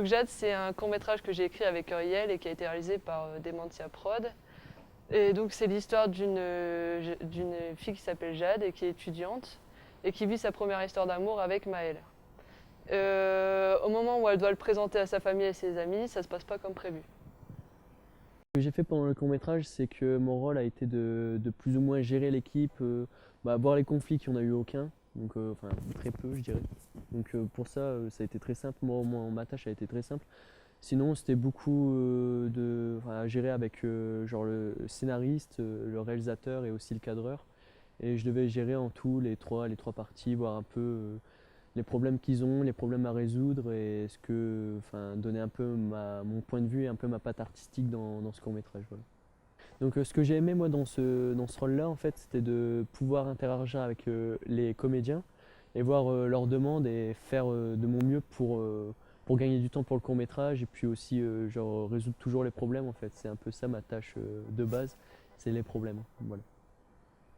Donc Jade, c'est un court-métrage que j'ai écrit avec Uriel et qui a été réalisé par Dementia Prod. Et donc c'est l'histoire d'une fille qui s'appelle Jade et qui est étudiante et qui vit sa première histoire d'amour avec Maël. Au moment où elle doit le présenter à sa famille et ses amis, ça se passe pas comme prévu. Ce que j'ai fait pendant le court-métrage, c'est que mon rôle a été de plus ou moins gérer l'équipe, voir les conflits qu'il n'y en a eu aucun, donc enfin très peu je dirais. Donc pour ça, ça a été très simple. Moi, ma tâche a été très simple. Sinon, c'était beaucoup à gérer avec genre le scénariste, le réalisateur et aussi le cadreur. Et je devais gérer en tout les trois parties, voir un peu les problèmes qu'ils ont, les problèmes à résoudre et donner un peu mon point de vue et un peu ma patte artistique dans ce court-métrage. Voilà. Donc ce que j'ai aimé moi dans ce rôle-là, en fait, c'était de pouvoir interagir avec les comédiens et voir leurs demandes et faire de mon mieux pour gagner du temps pour le court-métrage et puis aussi genre résoudre toujours les problèmes en fait. C'est un peu ça ma tâche de base, c'est les problèmes. Voilà.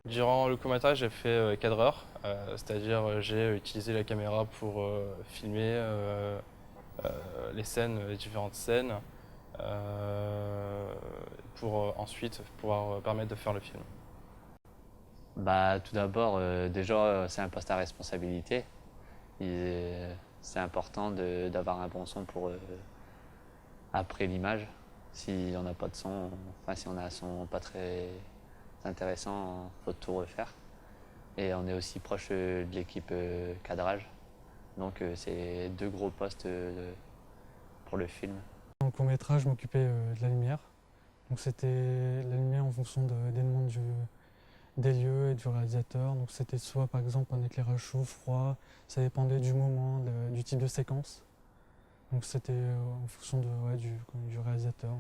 Durant le court-métrage, j'ai fait cadreur, c'est-à-dire j'ai utilisé la caméra pour filmer les scènes, les différentes scènes, pour ensuite pouvoir permettre de faire le film. Tout d'abord, déjà, c'est un poste à responsabilité. C'est important d'avoir un bon son pour après l'image. Si on n'a pas de son, si on a un son pas très intéressant, il faut tout refaire. Et on est aussi proche de l'équipe cadrage. Donc c'est deux gros postes pour le film. Dans le court-métrage, je m'occupais de la lumière. Donc c'était la lumière en fonction des demandes des lieux et du réalisateur. Donc c'était soit par exemple un éclairage chaud, froid, ça dépendait du moment, du type de séquence. Donc c'était en fonction du réalisateur.